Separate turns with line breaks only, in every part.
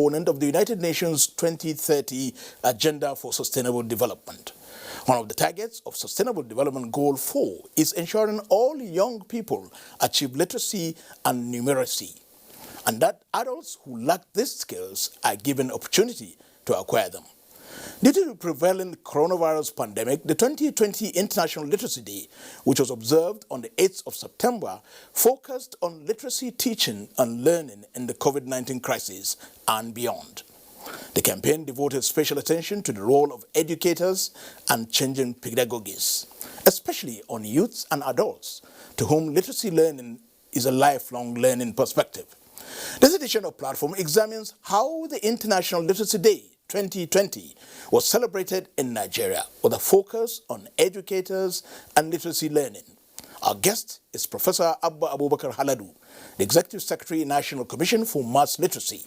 component of the United Nations 2030 Agenda for Sustainable Development. One of the targets of Sustainable Development Goal 4 is ensuring all young people achieve literacy and numeracy, and that adults who lack these skills are given opportunity to acquire them. Due to the prevailing coronavirus pandemic, the 2020 International Literacy Day, which was observed on the 8th of September, focused on literacy teaching and learning in the COVID-19 crisis and beyond. The campaign devoted special attention to the role of educators and changing pedagogies, especially on youths and adults, to whom literacy learning is a lifelong learning perspective. This edition of Platform examines how the International Literacy Day 2020 was celebrated in Nigeria with a focus on educators and literacy learning. Our guest is Professor Abubakar Haladu, the Executive Secretary, National Commission for Mass Literacy,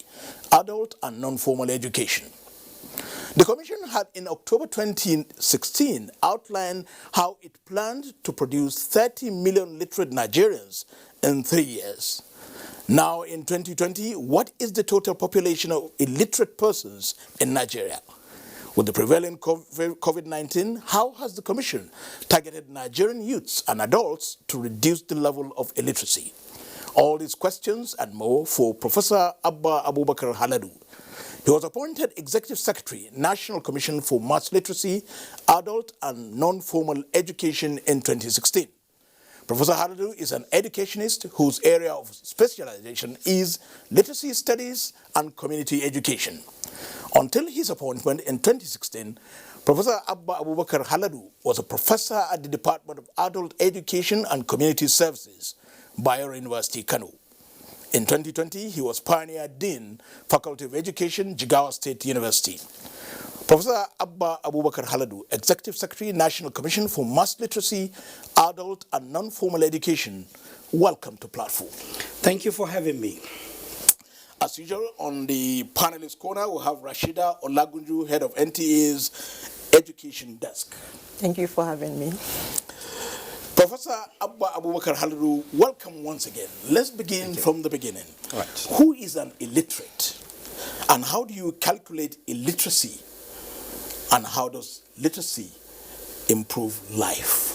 Adult and Non-Formal Education. The Commission had in October 2016 outlined how it planned to produce 30 million literate Nigerians in 3 years. Now in 2020, what is the total population of illiterate persons in Nigeria? With the prevailing COVID-19, how has the Commission targeted Nigerian youths and adults to reduce the level of illiteracy? All these questions and more for Professor Abubakar Haladu. He was appointed Executive Secretary, National Commission for Mass Literacy, Adult and Non-Formal Education in 2016. Professor Haladu is an educationist whose area of specialization is literacy studies and community education. Until his appointment in 2016, Professor Abubakar Haladu was a professor at the Department of Adult Education and Community Services, Bayero University, Kano. In 2020, he was Pioneer Dean, Faculty of Education, Jigawa State University. Professor Abubakar Haladu, Executive Secretary, National Commission for Mass Literacy, Adult and Non-Formal Education. Welcome to Platform.
Thank you for having me.
As usual, on the panelist corner, we have Rashida Olagunju, Head of NTA's Education Desk.
Thank you for having me.
Professor Abubakar Haladu, welcome once again. Let's begin from the beginning.
Right.
Who is an illiterate? And how do you calculate illiteracy? And how does literacy improve life?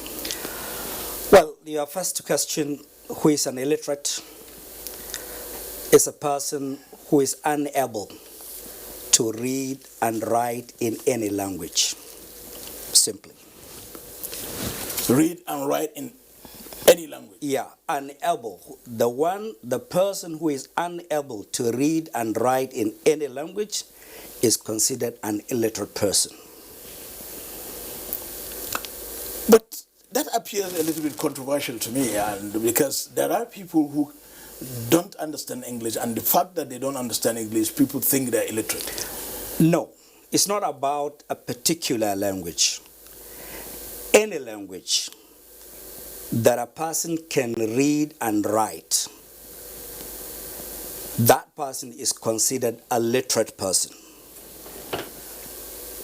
Well, your first question, who is an illiterate, is a person who is unable to read and write in any language, simply.
Read and write in any language?
Yeah, unable. The person who is unable to read and write in any language is considered an illiterate person.
But that appears a little bit controversial to me, and because there are people who don't understand English, and the fact that they don't understand English, people think they're illiterate.
No, it's not about a particular language. Any language that a person can read and write, that person is considered a literate person.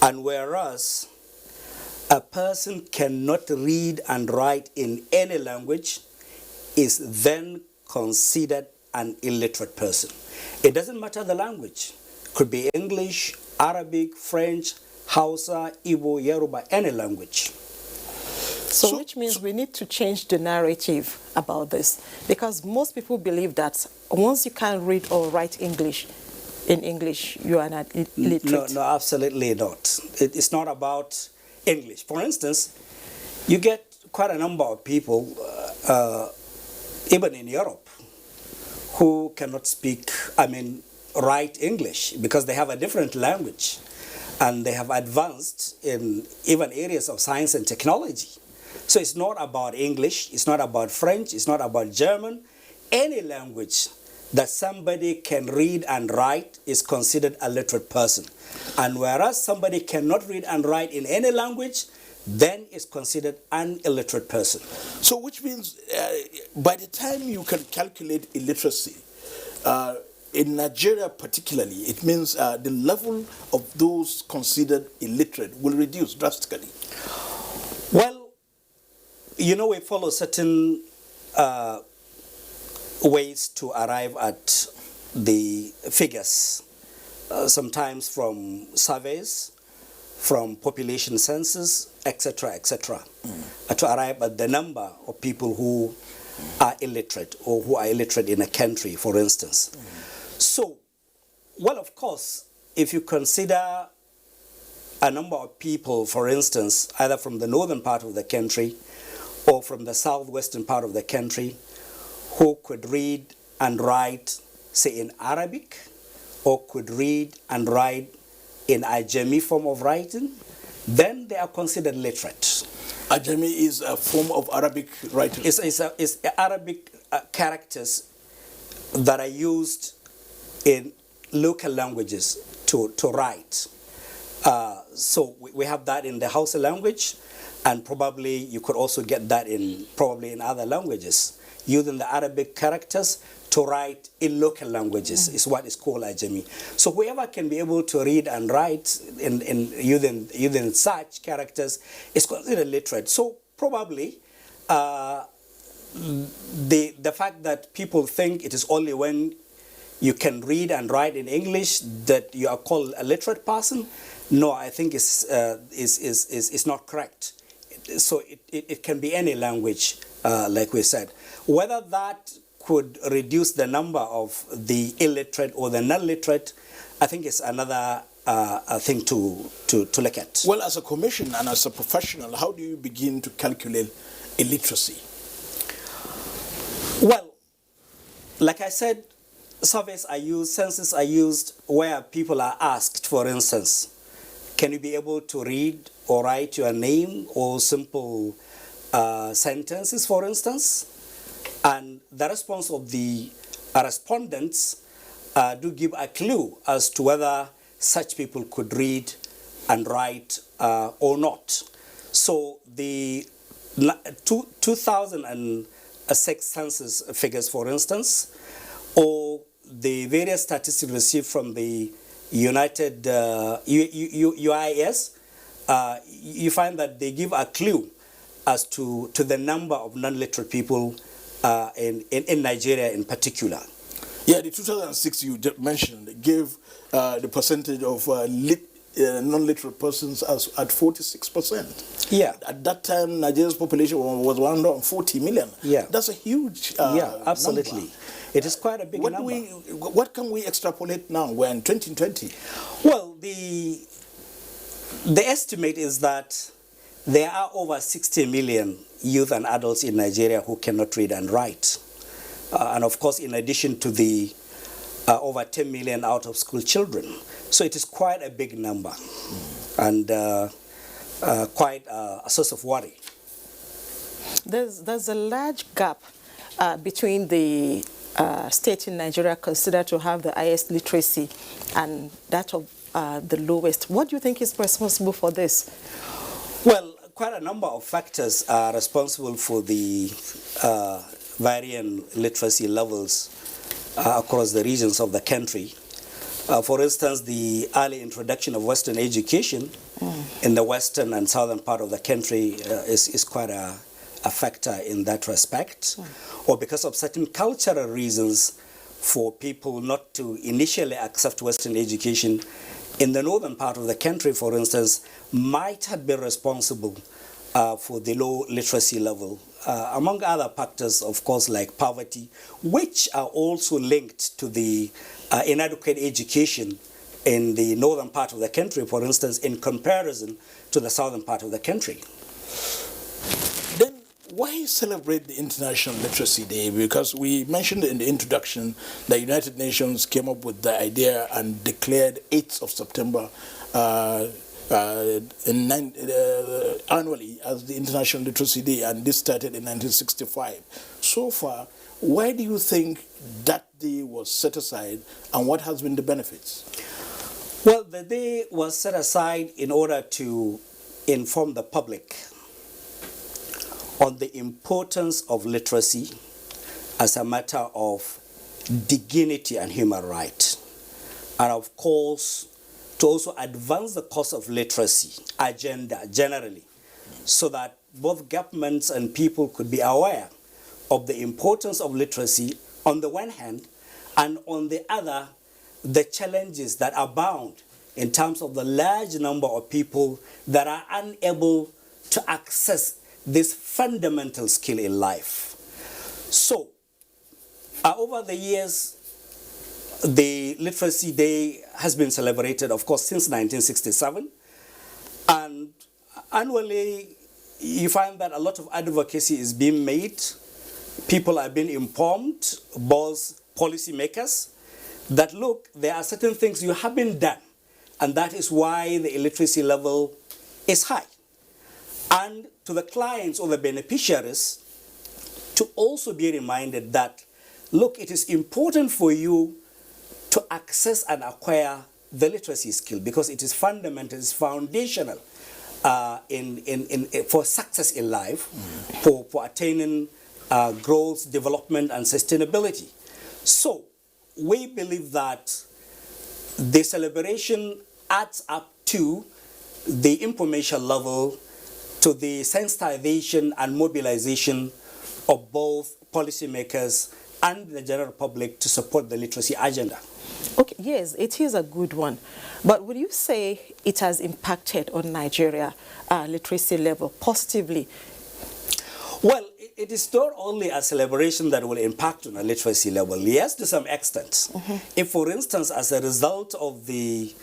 And whereas a person cannot read and write in any language, is then considered an illiterate person. It doesn't matter the language. Could be English, Arabic, French, Hausa, Igbo, Yoruba, any language.
So which means we need to change the narrative about this, because most people believe that once you can't read or write English, in English, you are not illiterate.
No, absolutely not. It's not about English. For instance, you get quite a number of people, even in Europe, who cannot write English because they have a different language, and they have advanced in even areas of science and technology. So it's not about English, it's not about French, it's not about German. Any language that somebody can read and write is considered a literate person. And whereas somebody cannot read and write in any language, then is considered an illiterate person.
So which means by the time you can calculate illiteracy, in Nigeria particularly, it means the level of those considered illiterate will reduce drastically.
Well, you know, we follow certain ways to arrive at the figures sometimes from surveys, from population census, etc., etc., to arrive at the number of people who are illiterate or who are illiterate in a country, for instance. So, well, of course, if you consider a number of people, for instance, either from the northern part of the country or from the southwestern part of the country, who could read and write, say, in Arabic, or could read and write in Ajami form of writing, then they are considered literate.
Ajami is a form of Arabic writing.
It's Arabic characters that are used in local languages to write. So we have that in the Hausa language, and probably you could also get that in other languages, using the Arabic characters to write in local languages is what is called Ajami. So whoever can be able to read and write in using such characters is considered literate. So probably the fact that people think it is only when you can read and write in English that you are called a literate person, no, I think is not correct. So it can be any language, like we said. Whether that could reduce the number of the illiterate or the non-literate, I think is another thing to look at.
Well, as a commission and as a professional, how do you begin to calculate illiteracy?
Well, like I said, surveys are used, census are used where people are asked, for instance, can you be able to read or write your name or simple sentences, for instance? And the response of the respondents do give a clue as to whether such people could read and write or not. So the 2006 census figures, for instance, or the various statistics received from the United UIS, you find that they give a clue as to the number of non-literate people in Nigeria in particular.
Yeah, the 2006 you just mentioned gave the percentage of non-literate persons as at 46%.
Yeah.
At that time, Nigeria's population was 140 million.
Yeah.
That's a huge
yeah, absolutely.
number.
It is quite a big number.
What can we extrapolate now? We're in 2020.
Well, the estimate is that there are over 60 million youth and adults in Nigeria who cannot read and write. And of course, in addition to the over 10 million out-of-school children. So it is quite a big number and quite a source of worry.
There's a large gap between the state in Nigeria considered to have the highest literacy and that of the lowest. What do you think is responsible for this?
Well, quite a number of factors are responsible for the varying literacy levels across the regions of the country. For instance, the early introduction of Western education in the western and southern part of the country is quite a factor in that respect. Or because of certain cultural reasons for people not to initially accept Western education in the northern part of the country, for instance, might have been responsible for the low literacy level, among other factors, of course, like poverty, which are also linked to the inadequate education in the northern part of the country, for instance, in comparison to the southern part of the country.
Then why celebrate the International Literacy Day? Because we mentioned in the introduction the United Nations came up with the idea and declared 8th of September annually as the International Literacy Day, and this started in 1965. So far, why do you think that day was set aside, and what has been the benefits?
Well, the day was set aside in order to inform the public on the importance of literacy as a matter of dignity and human right, and of course to also advance the cause of literacy agenda generally, so that both governments and people could be aware of the importance of literacy on the one hand, and on the other, the challenges that abound in terms of the large number of people that are unable to access this fundamental skill in life. So, over the years, the Literacy Day has been celebrated, of course, since 1967. And annually, you find that a lot of advocacy is being made. People are being informed, both policymakers, that look, there are certain things you haven't done, and that is why the illiteracy level is high. And to the clients or the beneficiaries, to also be reminded that, look, it is important for you to access and acquire the literacy skill because it is fundamental, it is foundational for success in life, for attaining growth, development, and sustainability. So we believe that the celebration adds up to the information level, to the sensitization and mobilization of both policymakers and the general public to support the literacy agenda.
Okay, yes, it is a good one. But would you say it has impacted on Nigeria literacy level positively?
Well, it is not only a celebration that will impact on a literacy level. Yes, to some extent. If, for instance, as a result of the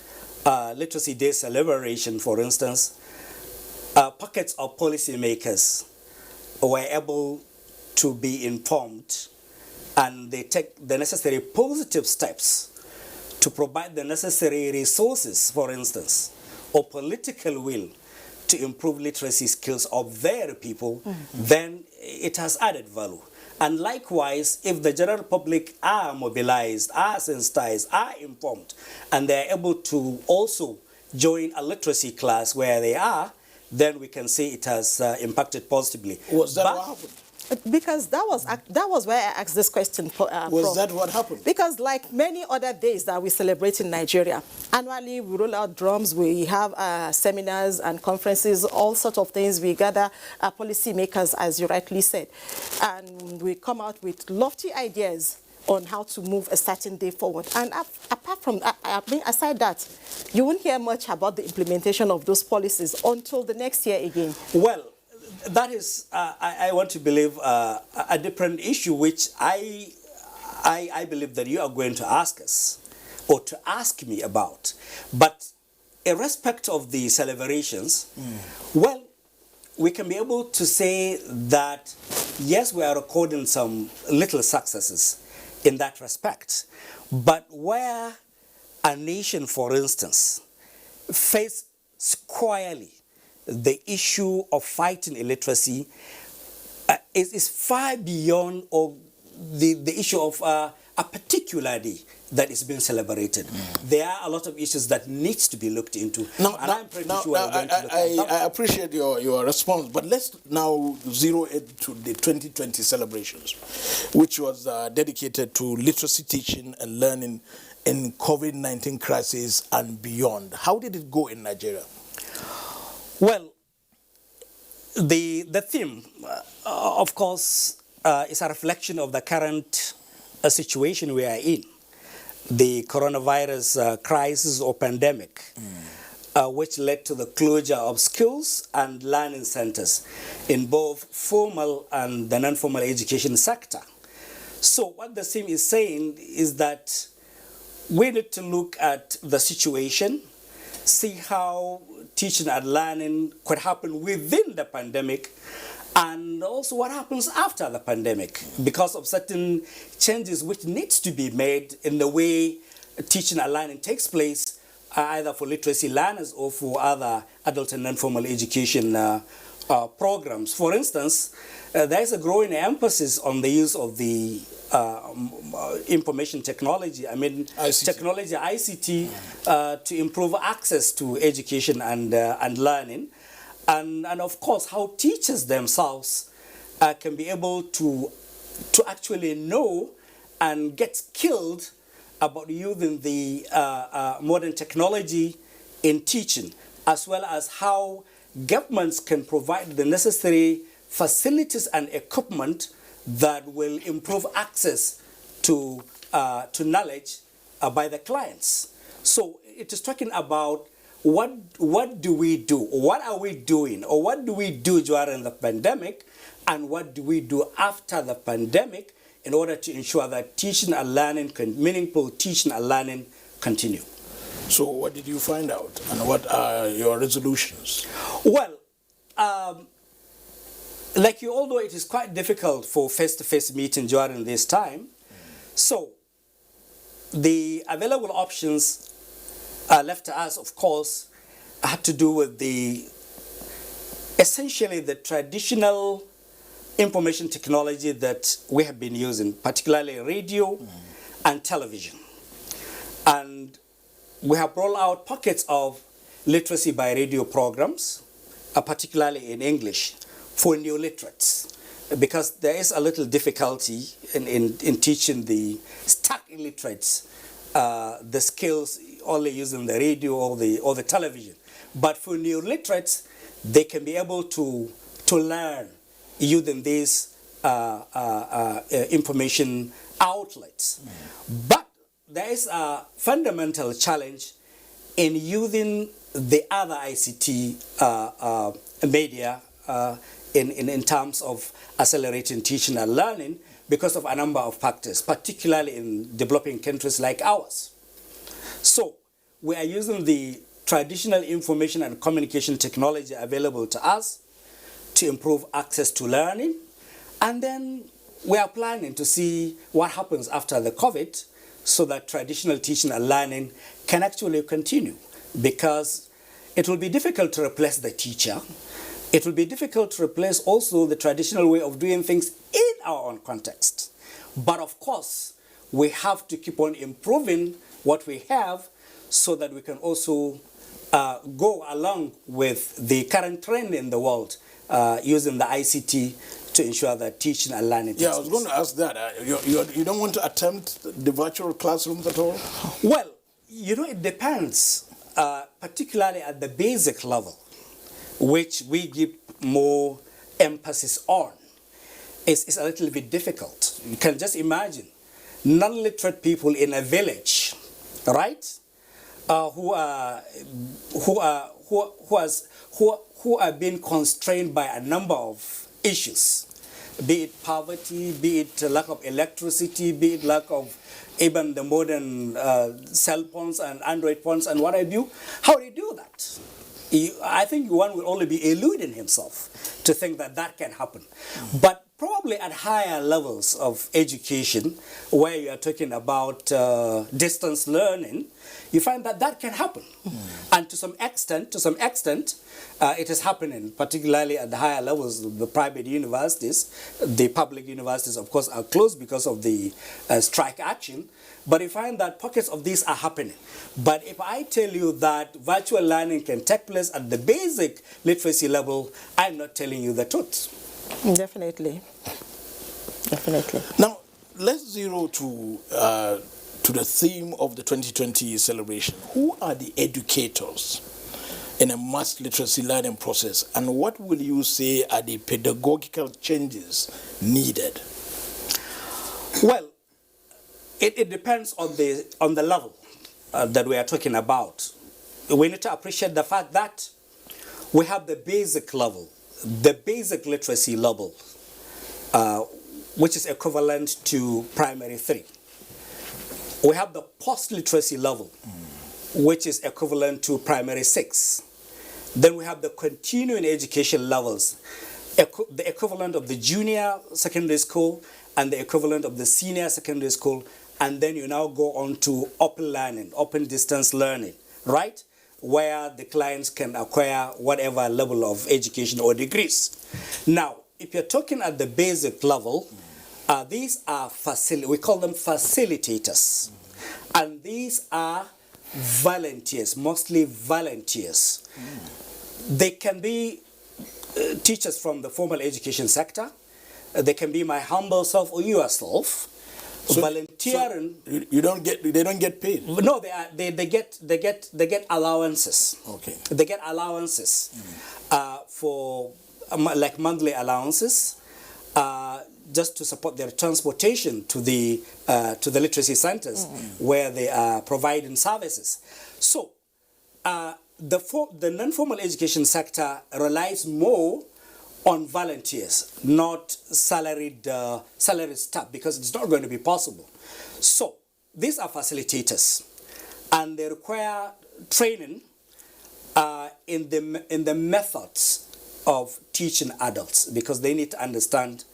Literacy Day celebration, for instance, pockets of policymakers were able to be informed and they take the necessary positive steps to provide the necessary resources, for instance, or political will to improve literacy skills of their people, then it has added value. And likewise, if the general public are mobilized, are sensitized, are informed, and they're able to also join a literacy class where they are, then we can say it has impacted positively.
Was that what happened?
Because that was where I asked this question.
Was that what happened?
Because like many other days that we celebrate in Nigeria, annually we roll out drums, we have seminars and conferences, all sorts of things. We gather policymakers, as you rightly said, and we come out with lofty ideas on how to move a certain day forward. And apart from that, aside that, you won't hear much about the implementation of those policies until the next year again.
Well, that is, I want to believe, a different issue, which I believe that you are going to ask us or to ask me about. But irrespective of the celebrations, well, we can be able to say that, yes, we are recording some little successes in that respect. But where a nation, for instance, face squarely the issue of fighting illiteracy is far beyond the issue of a particular day that is being celebrated. There are a lot of issues that needs to be looked into. I'm pretty sure we're going to look at them.
I appreciate your response, but let's now zero it to the 2020 celebrations, which was dedicated to literacy teaching and learning in COVID-19 crisis and beyond. How did it go in Nigeria?
Well, the theme, of course, is a reflection of the current situation we are in, the coronavirus crisis or pandemic, which led to the closure of schools and learning centers in both formal and the non-formal education sector. So what the theme is saying is that we need to look at the situation, see how teaching and learning could happen within the pandemic, and also what happens after the pandemic because of certain changes which needs to be made in the way teaching and learning takes place, either for literacy learners or for other adult and non-formal education programs. For instance, there is a growing emphasis on the use of the information technology, ICT. Technology, ICT, to improve access to education and learning. And of course, how teachers themselves can be able to actually know and get skilled about using the modern technology in teaching, as well as how governments can provide the necessary facilities and equipment that will improve access to knowledge by the clients. So it is talking about what do we do, what are we doing, or what do we do during the pandemic, and what do we do after the pandemic in order to ensure that teaching and learning, meaningful teaching and learning continue.
So what did you find out, and what are your resolutions?
Well, like you all know, it is quite difficult for face-to-face meeting during this time. So the available options left to us, of course, had to do with essentially the traditional information technology that we have been using, particularly radio and television. And we have rolled out pockets of literacy by radio programs, particularly in English, for new literates, because there is a little difficulty in teaching the stuck illiterates the skills only using the radio or the television. But for new literates, they can be able to learn using these information outlets. But there is a fundamental challenge in using the other ICT media in terms of accelerating teaching and learning because of a number of factors, particularly in developing countries like ours. So we are using the traditional information and communication technology available to us to improve access to learning, and then we are planning to see what happens after the COVID so that traditional teaching and learning can actually continue, because it will be difficult to replace the teacher. It will be difficult to replace also the traditional way of doing things in our own context. But of course, we have to keep on improving what we have so that we can also go along with the current trend in the world using the ICT to ensure that teaching and learning takes place.
I was going to ask that. You don't want to attempt the virtual classrooms at all?
Well, it depends, particularly at the basic level, which we give more emphasis on. It's a little bit difficult. You can just imagine non-literate people in a village, right? Who are being constrained by a number of issues, be it poverty, be it lack of electricity, be it lack of even the modern cell phones and Android phones and what have you. How do you do that? I think one will only be eluding himself to think that that can happen. But probably at higher levels of education, where you are talking about distance learning, you find that that can happen. And to some extent, it is happening, particularly at the higher levels of the private universities. The public universities, of course, are closed because of the strike action. But you find that pockets of these are happening. But if I tell you that virtual learning can take place at the basic literacy level, I'm not telling you the truth.
Definitely. Definitely.
Now, let's zero to the theme of the 2020 celebration. Who are the educators in a mass literacy learning process, and what will you say are the pedagogical changes needed?
Well, it depends on the level that we are talking about. We need to appreciate the fact that we have the basic level, the basic literacy level, which is equivalent to primary 3. We have the post-literacy level, which is equivalent to primary 6. Then we have the continuing education levels, the equivalent of the junior secondary school and the equivalent of the senior secondary school. And then you now go on to open learning, open distance learning, right? Where the clients can acquire whatever level of education or degrees. Now, if you're talking at the basic level, these are we call them facilitators. And these are volunteers, mostly volunteers. They can be teachers from the formal education sector. They can be my humble self or yourself. So, volunteering.
So they don't get paid.
No, they get allowances.
Okay.
They get allowances for like monthly allowances, just to support their transportation to the literacy centers where they are providing services. So the non-formal education sector relies more on volunteers, not salaried staff, because it's not going to be possible. So these are facilitators, and they require training in the methods of teaching adults, because they need to understand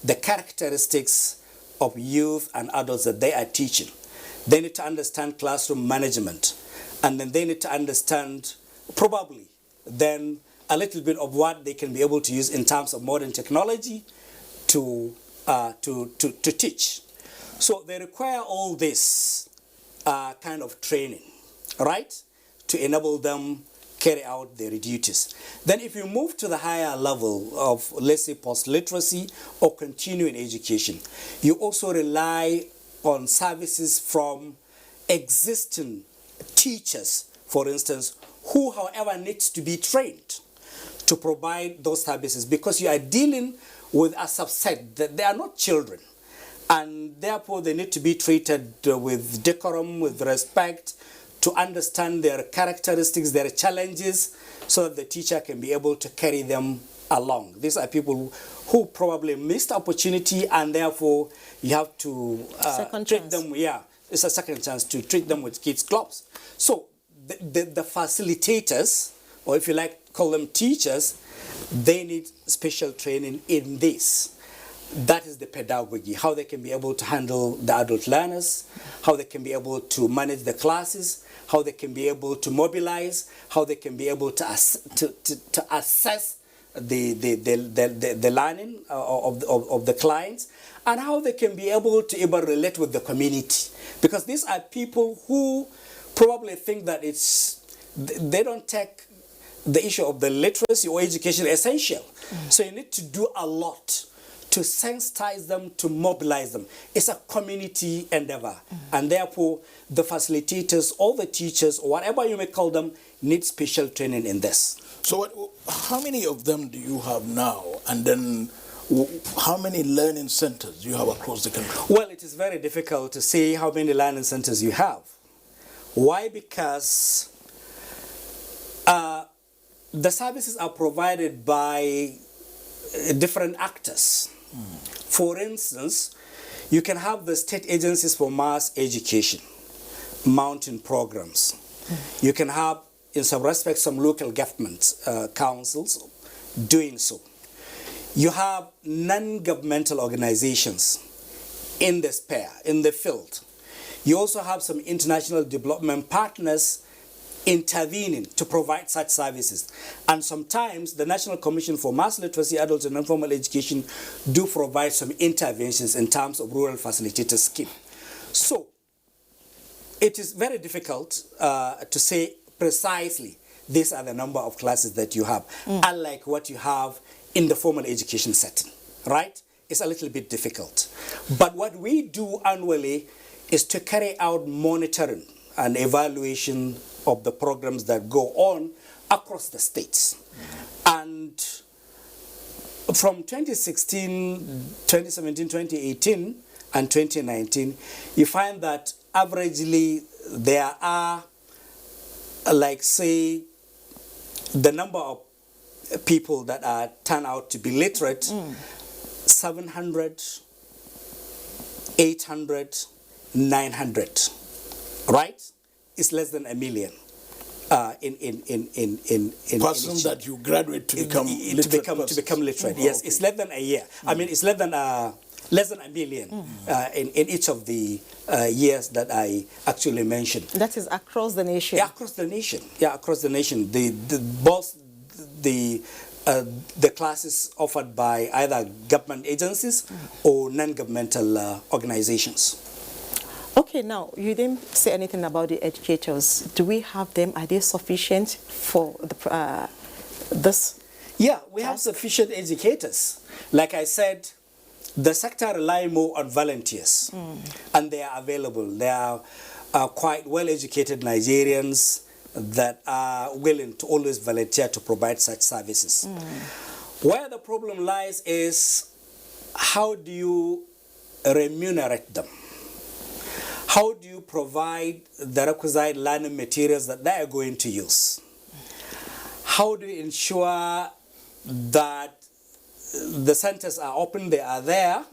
the characteristics of youth and adults that they are teaching. They need to understand classroom management, and then they need to understand probably then a little bit of what they can be able to use in terms of modern technology to teach. So they require all this kind of training, right, to enable them carry out their duties. Then if you move to the higher level of, let's say, post-literacy or continuing education, you also rely on services from existing teachers, for instance, who, however, needs to be trained to provide those services, because you are dealing with a subset that they are not children, and therefore they need to be treated with decorum, with respect, to understand their characteristics, their challenges, so that the teacher can be able to carry them along. These are people who probably missed opportunity, and therefore you have to treat them. Yeah, it's a second chance to treat them with kids' clubs. So the facilitators, or if you like, call them teachers, they need special training in this. That is the pedagogy, how they can be able to handle the adult learners, how they can be able to manage the classes, how they can be able to mobilize, how they can be able to assess the learning of the clients, and how they can be able to even relate with the community. Because these are people who probably think that they don't take the issue of the literacy or education essential. So you need to do a lot to sensitize them, to mobilize them. It's a community endeavor. And therefore, the facilitators, all the teachers, or whatever you may call them, need special training in this.
So how many of them do you have now? And then how many learning centers do you have across the country?
Well, it is very difficult to say how many learning centers you have. Why? Because the services are provided by different actors. For instance, you can have the state agencies for mass education mounting programs. You can have, in some respects, some local government councils doing so. You have non-governmental organizations in the sphere, in the field. You also have some international development partners intervening to provide such services. And sometimes the National Commission for Mass Literacy, Adults and Informal Education do provide some interventions in terms of rural facilitator scheme. So it is very difficult to say precisely these are the number of classes that you have, unlike what you have in the formal education setting, right? It's a little bit difficult. But what we do annually is to carry out monitoring and evaluation of the programs that go on across the states. And from 2016, 2017, 2018, and 2019, you find that averagely there are, like, say, the number of people that are turned out to be literate, 700, 800, 900, right? It's less than 1 million in
persons that you graduate to become literate.
To become literate. Yes, okay. It's less than a year. I mean, it's less than 1 million in each of the years that I actually mentioned.
That is across the nation.
Yeah, across the nation. Yeah, across the nation. Both the classes offered by either government agencies or non-governmental organizations.
Okay, now, you didn't say anything about the educators. Do we have them? Are they sufficient for this?
Yeah, we have sufficient educators. Like I said, the sector rely more on volunteers, and they are available. They are quite well-educated Nigerians that are willing to always volunteer to provide such services. Where the problem lies is how do you remunerate them? How do you provide the requisite learning materials that they are going to use? How do you ensure that the centers are open, they are there,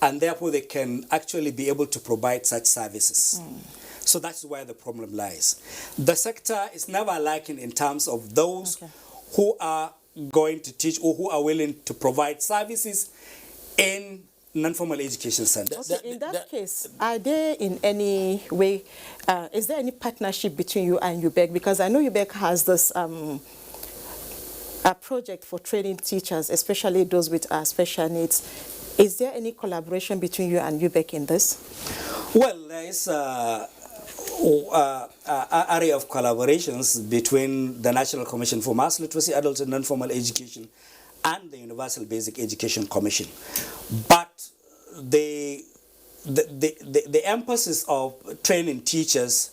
and therefore they can actually be able to provide such services? So that's where the problem lies. The sector is never lacking in terms of those who are going to teach or who are willing to provide services in non-formal education centers.
Okay, in that case, are there in any way, is there any partnership between you and UBEC? Because I know UBEC has this a project for training teachers, especially those with special needs. Is there any collaboration between you and UBEC in this?
Well, there is area of collaborations between the National Commission for Mass Literacy, Adult and Non-Formal Education and the Universal Basic Education Commission. But the emphasis of training teachers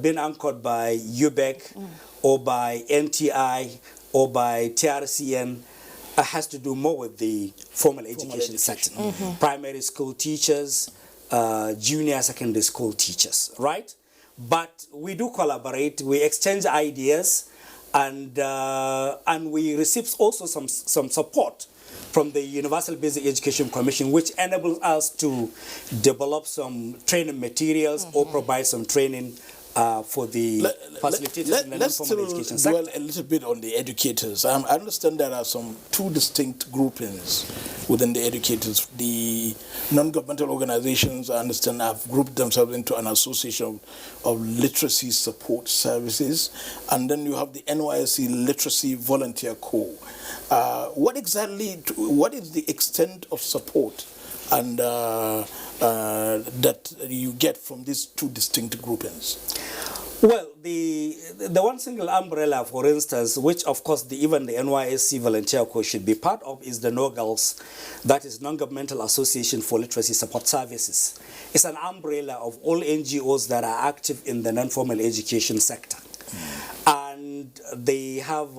being anchored by UBEC or by NTA or by TRCN has to do more with the formal education sector. Primary school teachers, junior secondary school teachers, right? But we do collaborate, we exchange ideas, and we receive also some support from the Universal Basic Education Commission, which enables us to develop some training materials or provide some training for the facilitators in the non-formal education sector.
Let's dwell a little bit on the educators. I understand there are two distinct groupings within the educators. The non-governmental organizations, I understand, have grouped themselves into an association of literacy support services, and then you have the NYSC Literacy Volunteer Corps. What is the extent of support and that you get from these two distinct groupings?
Well, the one single umbrella, for instance, which of course even the NYSC Volunteer Corps should be part of, is the NOGALS, that is Non-Governmental Association for Literacy Support Services. It's an umbrella of all NGOs that are active in the non-formal education sector. And they have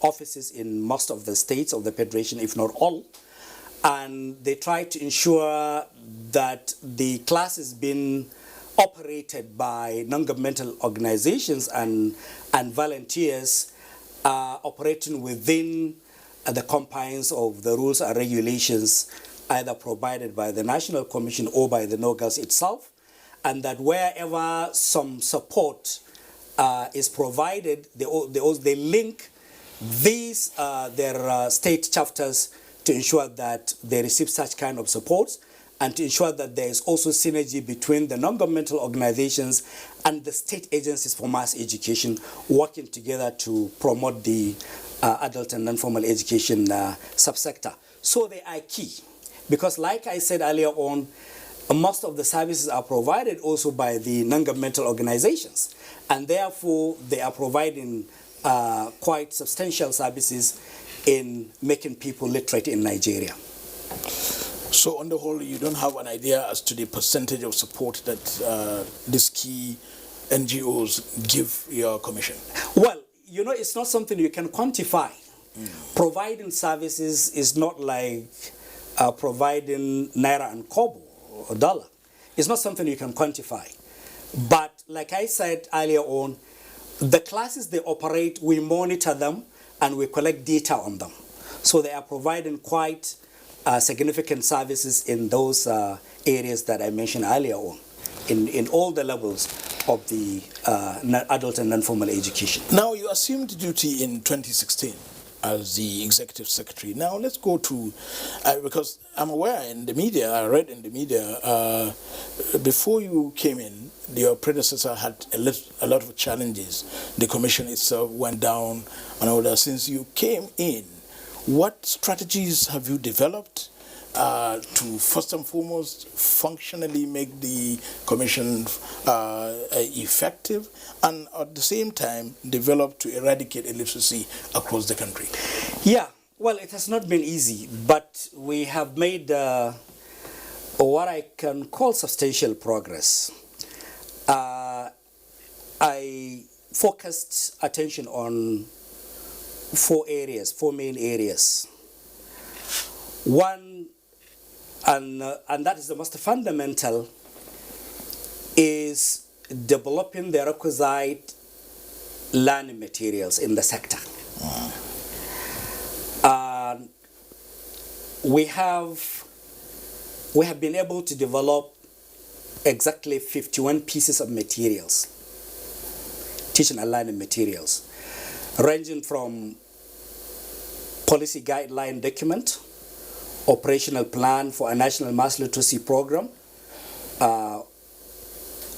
offices in most of the states of the Federation, if not all. And they try to ensure that the class is being operated by non-governmental organizations and volunteers operating within the confines of the rules and regulations either provided by the National Commission or by the NOGALS itself, and that wherever some support is provided, they link these their state chapters to ensure that they receive such kind of support, and to ensure that there is also synergy between the non-governmental organizations and the state agencies for mass education working together to promote the adult and non-formal education subsector. So they are key, because like I said earlier on, most of the services are provided also by the non-governmental organizations, and therefore they are providing quite substantial services in making people literate in Nigeria.
So on the whole, you don't have an idea as to the percentage of support that these key NGOs give your commission?
Well, you know, it's not something you can quantify. Providing services is not like providing naira and kobo or dollar. It's not something you can quantify. But like I said earlier on, the classes they operate, we monitor them and we collect data on them. So they are providing quite significant services in those areas that I mentioned earlier on, in all the levels of the adult and non-formal education.
Now, you assumed duty in 2016 as the executive secretary. Now, let's go to, because I'm aware in the media, I read in the media, before you came in, your predecessor had a lot of challenges. The commission itself went down and all that. Since you came in, what strategies have you developed to first and foremost functionally make the commission effective, and at the same time develop to eradicate illiteracy across the country?
Yeah, well, it has not been easy, but we have made what I can call substantial progress. I focused attention on four main areas. One, and that is the most fundamental, is developing the requisite learning materials in the sector. We have been able to develop exactly 51 pieces of materials, teaching and learning materials, ranging from policy guideline document, operational plan for a national mass literacy program,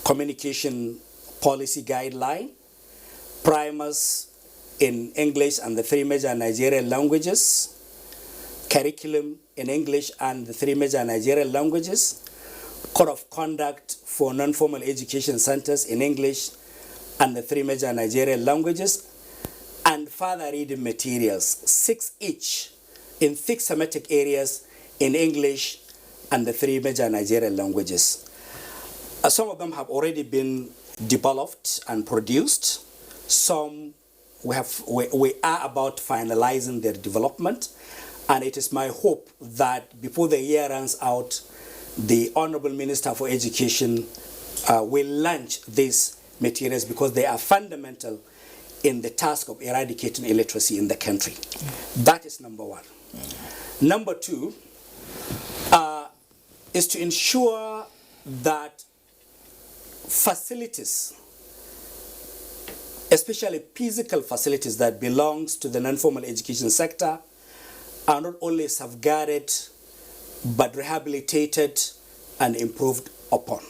communication policy guideline, primers in English and the 3 major Nigerian languages, curriculum in English and the 3 major Nigerian languages, code of conduct for non-formal education centers in English and the 3 major Nigerian languages, and further reading materials, 6 each, in 6 thematic areas in English and the 3 major Nigerian languages. Some of them have already been developed and produced. Some we are about finalizing their development, and it is my hope that before the year runs out, the Honorable Minister for Education will launch these materials because they are fundamental in the task of eradicating illiteracy in the country. That is number one. Number two is to ensure that facilities, especially physical facilities that belongs to the non-formal education sector, are not only safeguarded but rehabilitated and improved upon,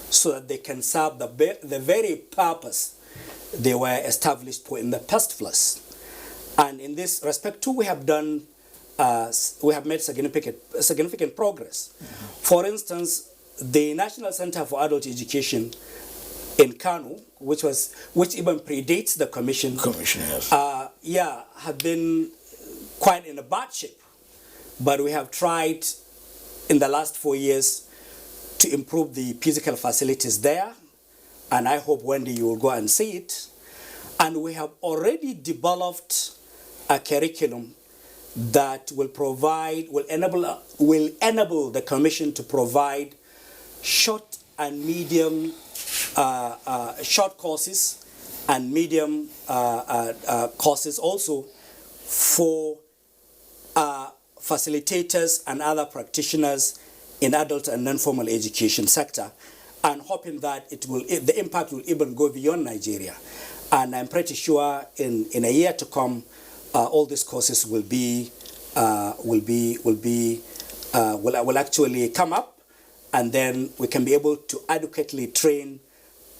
so that they can serve the very purpose they were established for in the first place. And in this respect too, we have made significant progress. For instance, the National Center for Adult Education in Kano, which even predates the commission, yes. Have been quite in a bad shape. But we have tried in the last 4 years to improve the physical facilities there, and I hope one day you will go and see it. And we have already developed a curriculum that will enable the commission to provide short and medium short courses and medium courses also for facilitators and other practitioners in adult and non-formal education sector, and hoping that the impact will even go beyond Nigeria. And I'm pretty sure in a year to come, all these courses will actually come up, and then we can be able to adequately train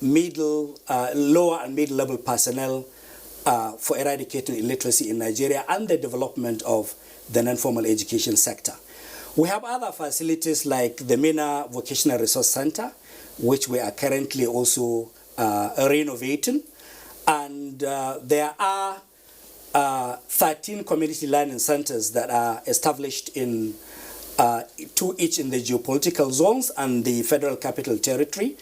lower and mid-level personnel for eradicating illiteracy in Nigeria and the development of the non-formal education sector. We have other facilities like the MENA Vocational Resource Center, which we are currently also renovating. And there are 13 community learning centers that are established in 2 each in the geopolitical zones and the Federal Capital Territory.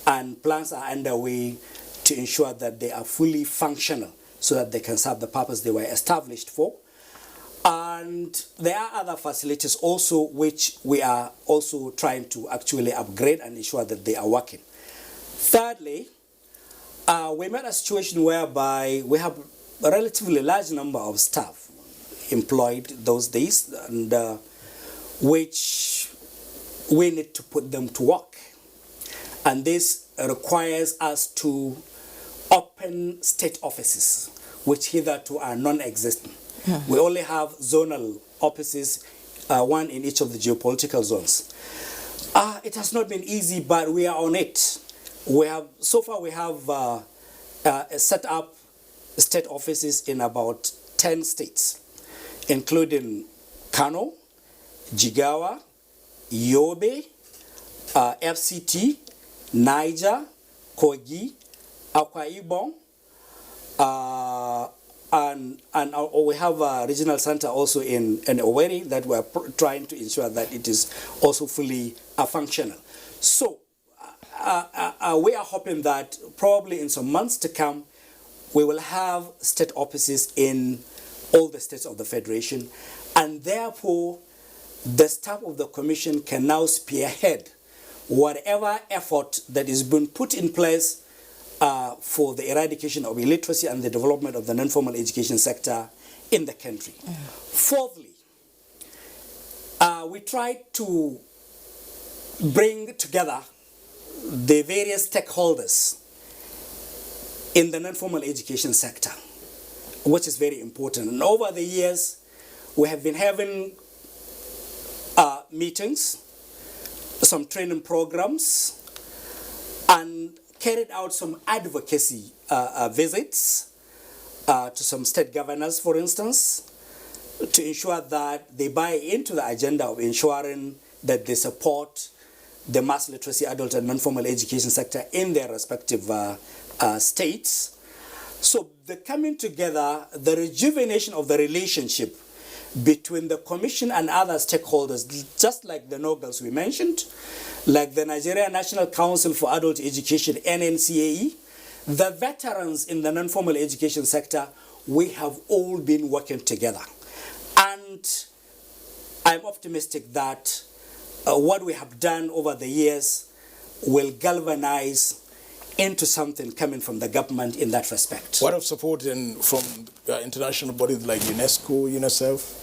And plans are underway to ensure that they are fully functional so that they can serve the purpose they were established for. And there are other facilities also which we are also trying to actually upgrade and ensure that they are working. Thirdly, we met a situation whereby we have a relatively large number of staff employed those days, and which we need to put them to work. And this requires us to open state offices, which hitherto are non-existent. We only have zonal offices, 1 in each of the geopolitical zones. It has not been easy, but we are on it. So far we have set up state offices in about 10 states, including Kano, Jigawa, Yobe, FCT, Niger, Kogi, Akwa Ibom, and we have a regional center also in Owerri that we are trying to ensure that it is also fully functional. So we are hoping that probably in some months to come, we will have state offices in all the states of the Federation, and therefore the staff of the commission can now spearhead whatever effort that is being put in place for the eradication of illiteracy and the development of the non-formal education sector in the country. Fourthly, we tried to bring together the various stakeholders in the non-formal education sector, which is very important. And over the years, we have been having meetings, some training programs, and carried out some advocacy visits to some state governors, for instance, to ensure that they buy into the agenda of ensuring that they support the mass literacy, adult and non-formal education sector in their respective states. So the coming together, the rejuvenation of the relationship between the commission and other stakeholders, just like the NOGAs we mentioned, like the Nigerian National Council for Adult Education, NNCAE, the veterans in the non-formal education sector, we have all been working together. And I'm optimistic that what we have done over the years will galvanize into something coming from the government in that respect.
What of support from international bodies like UNESCO, UNICEF?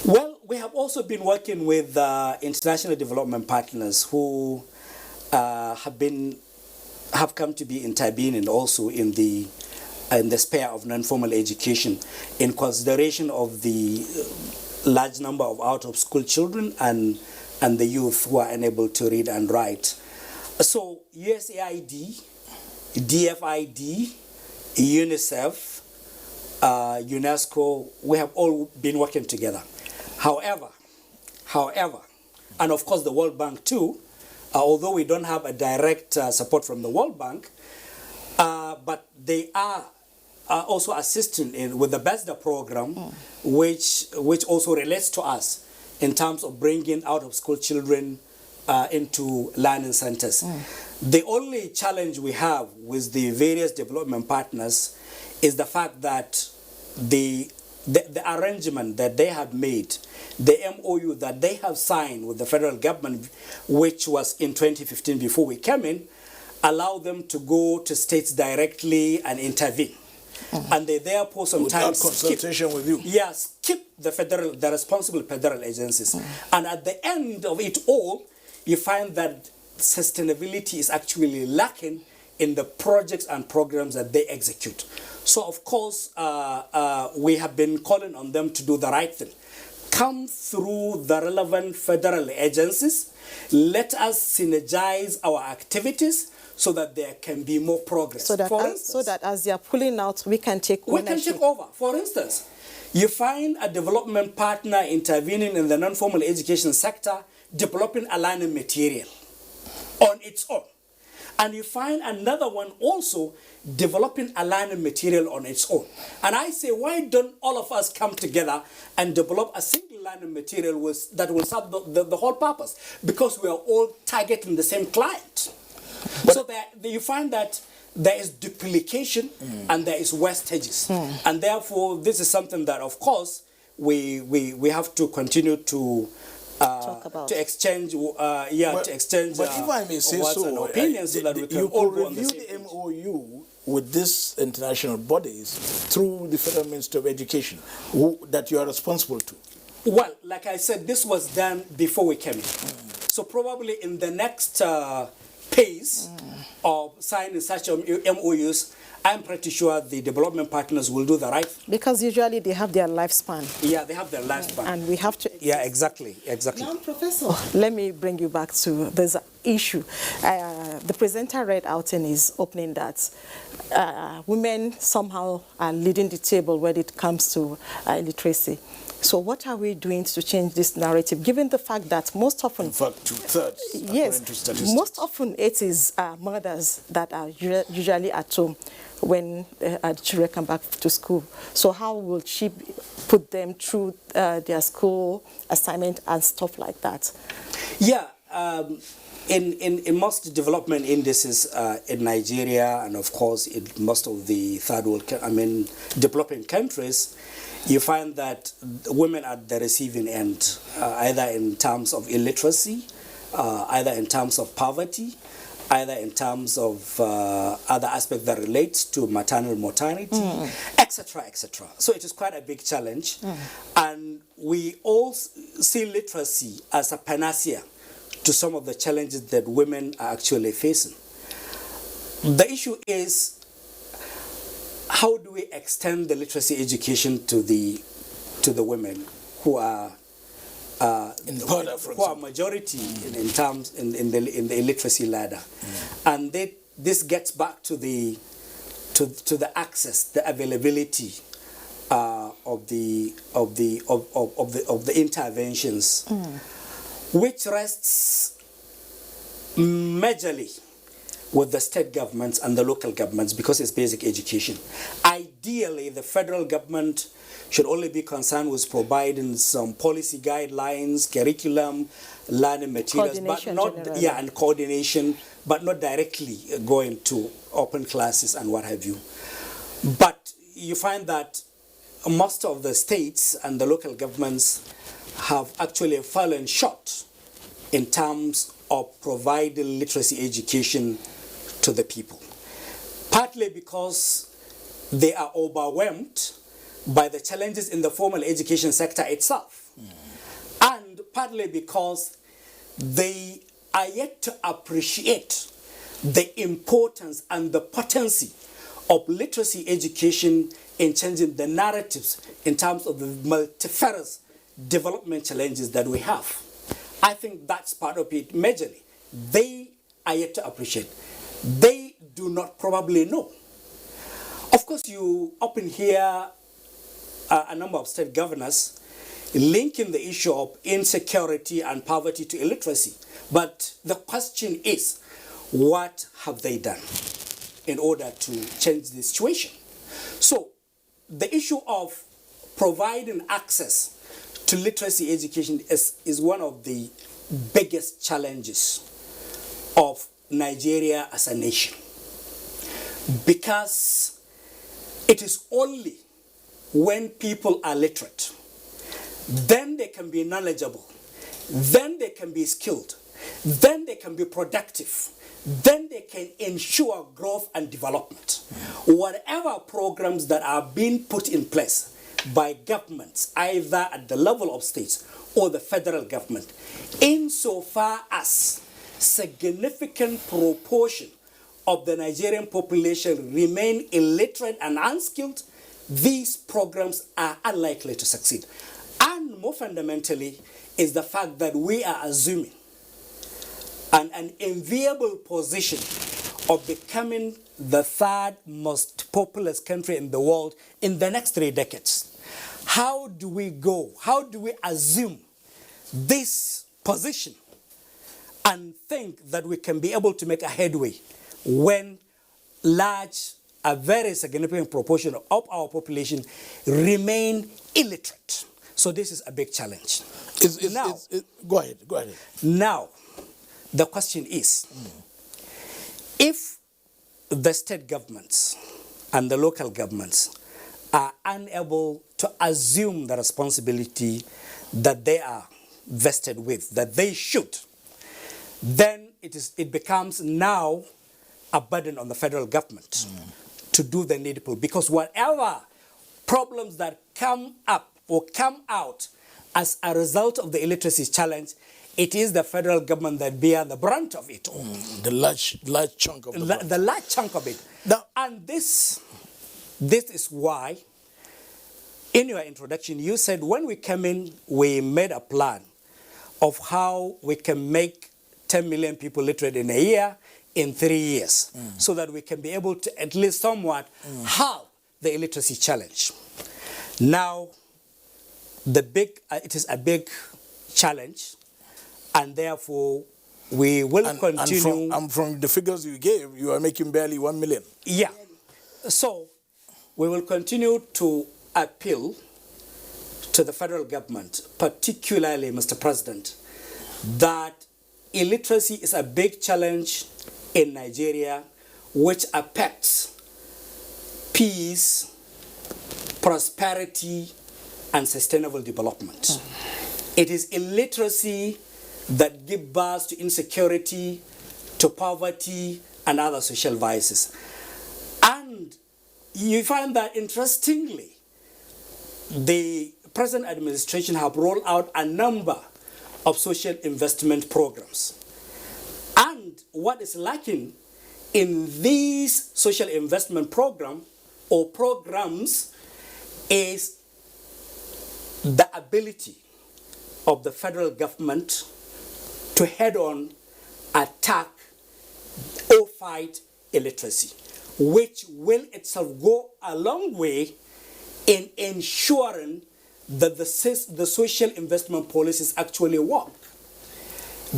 Well, we have also been working with international development partners who have come to be intervening also in the sphere of non-formal education in consideration of the large number of out-of-school children and the youth who are unable to read and write. So USAID, DFID, UNICEF, UNESCO, we have all been working together. However, and of course the World Bank too, although we don't have a direct support from the World Bank, but they are also assisting with the BESDA program, which also relates to us in terms of bringing out-of-school children into learning centers. The only challenge we have with the various development partners is the fact that the arrangement that they have made, the MOU that they have signed with the federal government, which was in 2015 before we came in, allow them to go to states directly and intervene. And they therefore sometimes
consultation with you.
Yes, skip the responsible federal agencies. And at the end of it all, you find that sustainability is actually lacking in the projects and programs that they execute. So of course, we have been calling on them to do the right thing. Come through the relevant federal agencies, let us synergize our activities so that there can be more progress.
So that as they are pulling out, we can take ownership.
We can take over. For instance, you find a development partner intervening in the non-formal education sector, developing a learning material on its own. And you find another one also developing a learning material on its own. And I say, why don't all of us come together and develop a single learning material that will serve the whole purpose? Because we are all targeting the same client. But so you find that there is duplication and there is wastages. And therefore, this is something that, of course, we have to continue to
talk about.
To exchange, to exchange.
But if I may say so,
opinions so that we can
you
all
could
go on the
review
same
the
page.
MOU with these international bodies through the Federal Ministry of Education that you are responsible to.
Well, like I said, this was done before we came in. So probably in the next phase of signing such MOUs, I'm pretty sure the development partners will do the right thing.
Because usually they have their lifespan.
Yeah, they have their lifespan.
And we have to...
Yeah, exactly.
Now, Professor, let me bring you back to this issue. The presenter read out in his opening that women somehow are leading the table when it comes to illiteracy. So what are we doing to change this narrative, given the fact that most often...
In fact, two-thirds,
yes,
according to statistics.
Most often it is mothers that are usually at home when children come back to school. So how will she put them through their school assignment and stuff like that?
Yeah, in most development indices in Nigeria, and of course in most of the third world, developing countries, you find that women are at the receiving end, either in terms of illiteracy, either in terms of poverty, either in terms of other aspects that relate to maternal mortality, etc., etc. So it is quite a big challenge. And we all see literacy as a panacea to some of the challenges that women are actually facing. The issue is, how do we extend the literacy education to the women who are who are majority in the illiteracy ladder, and this gets back to the access, the availability of the interventions, which rests majorly with the state governments and the local governments, because it's basic education. Ideally, the federal government should only be concerned with providing some policy guidelines, curriculum, learning materials, but not and coordination, but not directly going to open classes and what have you. But you find that most of the states and the local governments have actually fallen short in terms of providing literacy education to the people, partly because they are overwhelmed by the challenges in the formal education sector itself, and partly because they are yet to appreciate the importance and the potency of literacy education in changing the narratives in terms of the multifarious development challenges that we have. I think that's part of it majorly. They are yet to appreciate. They do not probably know. Of course, you often hear a number of state governors linking the issue of insecurity and poverty to illiteracy. But the question is, what have they done in order to change the situation? So the issue of providing access to literacy education is one of the biggest challenges of Nigeria as a nation, because it is only when people are literate, then they can be knowledgeable, then they can be skilled, then they can be productive, then they can ensure growth and development. Whatever programs that are being put in place by governments, either at the level of states or the federal government, insofar as significant proportion of the Nigerian population remain illiterate and unskilled, these programs are unlikely to succeed. And more fundamentally is the fact that we are assuming an enviable position of becoming the third most populous country in the world in the next 3 decades. How do we go? How do we assume this position and think that we can be able to make a headway when a very significant proportion of our population remain illiterate? So this is a big challenge.
Go ahead.
Now, the question is, if the state governments and the local governments are unable to assume the responsibility that they are vested with, that they should, then it becomes now a burden on the federal government to do the needful, because whatever problems that come up or come out as a result of the illiteracy challenge, it is the federal government that bear the brunt of it all.
The large chunk of it.
The large chunk of it.
Now,
and this is why, in your introduction, you said when we came in, we made a plan of how we can make 10 million people literate in a year in 3 years, so that we can be able to at least somewhat halve the illiteracy challenge. Now, it is a big challenge, and therefore we will continue.
And from the figures you gave, you are making barely 1 million.
Yeah. So we will continue to appeal to the federal government, particularly, Mr. President, that illiteracy is a big challenge in Nigeria, which affects peace, prosperity, and sustainable development. It is illiteracy that gives birth to insecurity, to poverty, and other social vices. And you find that, interestingly, the present administration have rolled out a number of social investment programs. And what is lacking in these social investment programs is the ability of the federal government to head-on attack or fight illiteracy, which will itself go a long way in ensuring that the social investment policies actually work.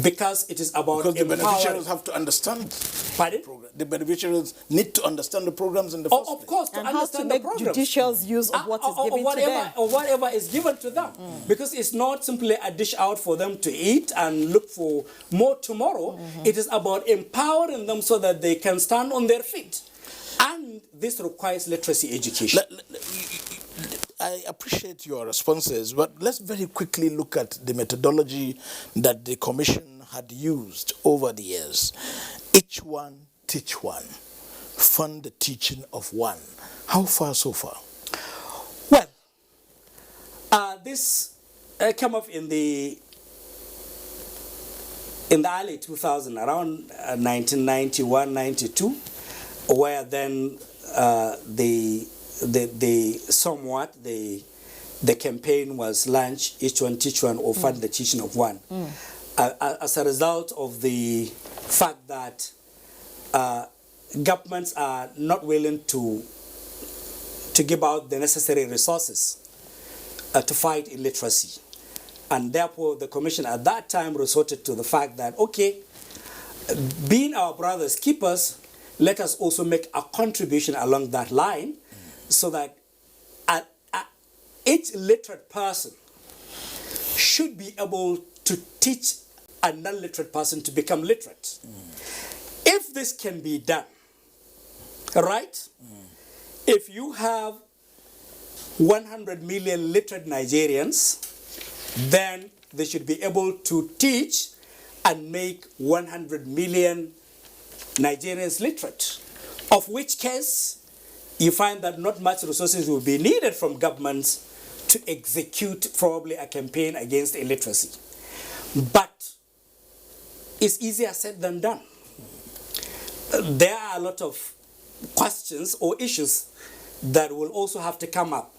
Because it is about
the beneficiaries have to understand.
Pardon?
The program. The beneficiaries need to understand the programs in the first place.
Of course, to
and how
understand
to make
the programs.
judicious use of what is given to them.
Or whatever is given to them. Because it's not simply a dish out for them to eat and look for more tomorrow. It is about empowering them so that they can stand on their feet. And this requires literacy education.
I appreciate your responses, but let's very quickly look at the methodology that the Commission had used over the years. Each one, teach one. Fund the teaching of one. How far so far?
Well, this came up in the early 2000s, around 1991, 92, where then the campaign was launched, each one teach one or fund the teaching of one. As a result of the fact that governments are not willing to give out the necessary resources to fight illiteracy. And therefore the Commission at that time resorted to the fact that, okay, being our brothers keepers, let us also make a contribution along that line, so that each literate person should be able to teach a non-literate person to become literate. If this can be done, right? If you have 100 million literate Nigerians, then they should be able to teach and make 100 million Nigerians literate, of which case you find that not much resources will be needed from governments to execute probably a campaign against illiteracy. But it's easier said than done. There are a lot of questions or issues that will also have to come up.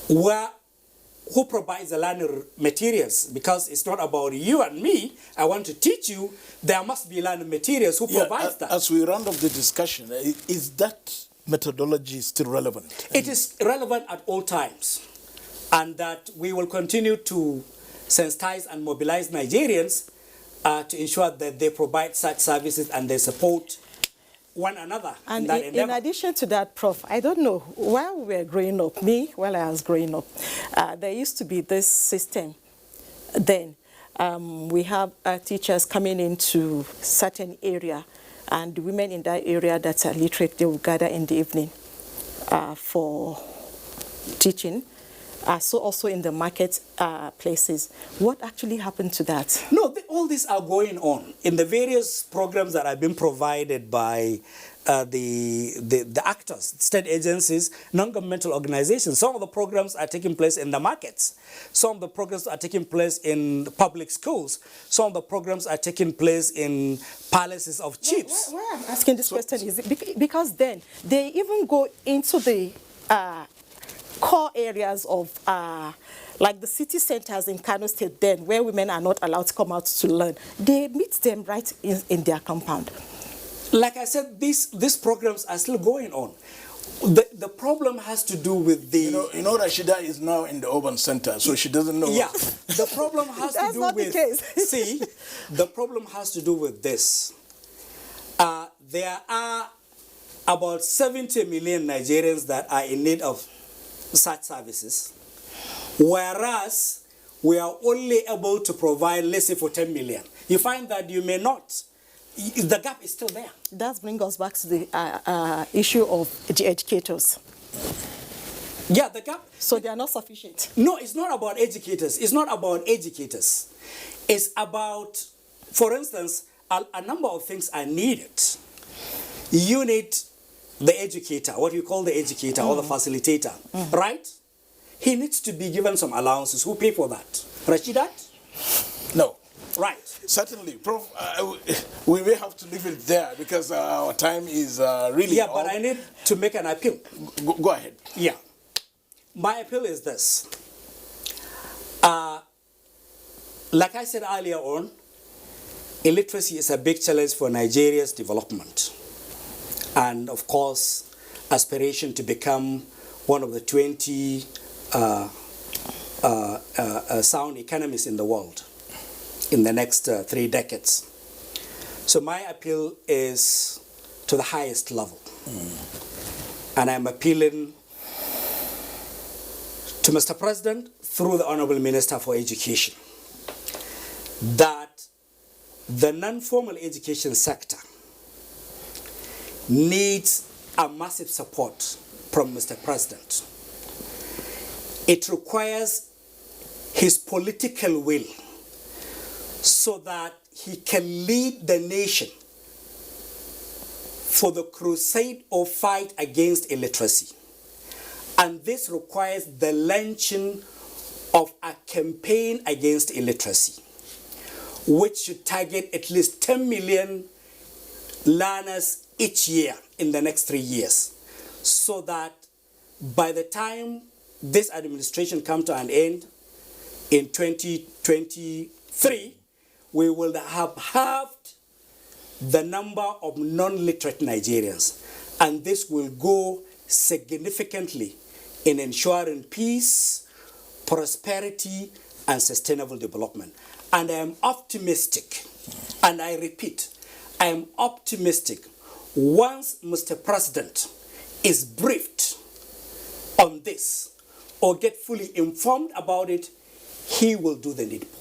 Who provides the learning materials? Because it's not about you and me. I want to teach you. There must be learning materials. Who provides that?
As we round off the discussion, is that methodology still relevant?
It is relevant at all times. And that we will continue to sensitize and mobilize Nigerians to ensure that they provide such services and they support one another.
And in addition to that, Prof, I don't know, while we were growing up, while I was growing up, there used to be this system then. We have teachers coming into certain area, and the women in that area that are literate, they will gather in the evening for teaching. So also in the market places. What actually happened to that?
No, all these are going on in the various programs that have been provided by the actors, state agencies, non-governmental organizations. Some of the programs are taking place in the markets. Some of the programs are taking place in public schools. Some of the programs are taking place in palaces of chiefs.
Why I'm asking this question is because then they even go into the core areas of like the city centers in Kano State then, where women are not allowed to come out to learn. They meet them right in their compound.
Like I said, these programs are still going on. The problem has to do with the...
You know Rashida is now in the urban center, so she doesn't know.
Yeah, the problem has to do with...
That's not the case.
See, the problem has to do with this. There are about 70 million Nigerians that are in need of such services, whereas we are only able to provide, let's say, for 10 million. You find that you may not. The gap is still there.
That brings us back to the issue of the educators.
Yeah, the gap.
So they are not sufficient.
No, it's not about educators. It's not about educators. It's about, for instance, a number of things are needed. You need the educator, what you call the educator or the facilitator, right? He needs to be given some allowances. Who pay for that? Rashidat?
No.
Right.
Certainly. Prof, we may have to leave it there because our time is really
Yeah, but I need to make an appeal.
Go ahead.
Yeah. My appeal is this. Like I said earlier on, illiteracy is a big challenge for Nigeria's development. And of course, aspiration to become one of the 20 sound economies in the world in the next 3 decades. So my appeal is to the highest level. And I'm appealing to Mr. President through the Honorable Minister for Education that the non-formal education sector needs a massive support from Mr. President. It requires his political will so that he can lead the nation for the crusade or fight against illiteracy. And this requires the launching of a campaign against illiteracy, which should target at least 10 million learners each year in the next 3 years, so that by the time this administration comes to an end in 2023, we will have halved the number of non-literate Nigerians. And this will go significantly in ensuring peace, prosperity, and sustainable development. And I am optimistic, and I repeat, I am optimistic once Mr. President is briefed on this or get fully informed about it, he will do the needful.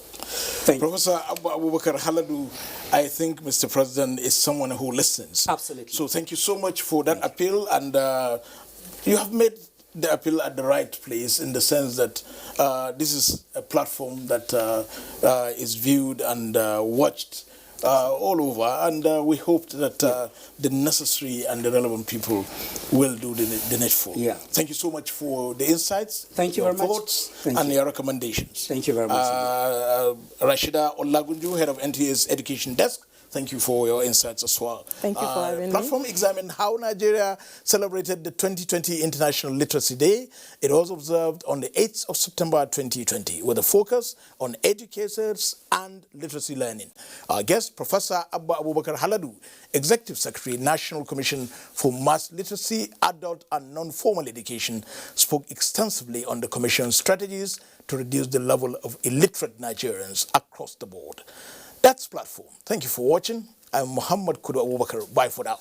Thank you.
Professor Abubakar Haladu, I think Mr. President is someone who listens.
Absolutely.
So thank you so much for that appeal, and you have made the appeal at the right place in the sense that this is a platform that is viewed and watched all over, and we hope that the necessary and the relevant people will do the needful.
Yeah.
Thank you so much for the insights,
Thank you
your
very much.
thoughts,
Thank
and
you.
your recommendations.
Thank you very much.
Rashida Olagunju, head of NTA's education desk, thank you for your insights as well.
Thank you for having me.
Platform examined how Nigeria celebrated the 2020 International Literacy Day. It was observed on the 8th of September 2020 with a focus on educators and literacy learning. Our guest, Professor Abubakar Haladu, Executive Secretary, National Commission for Mass Literacy, Adult and Non-Formal Education, spoke extensively on the Commission's strategies to reduce the level of illiterate Nigerians across the board. That's Platform. Thank you for watching. I'm Muhammad Kudu Abubakar. Bye for now.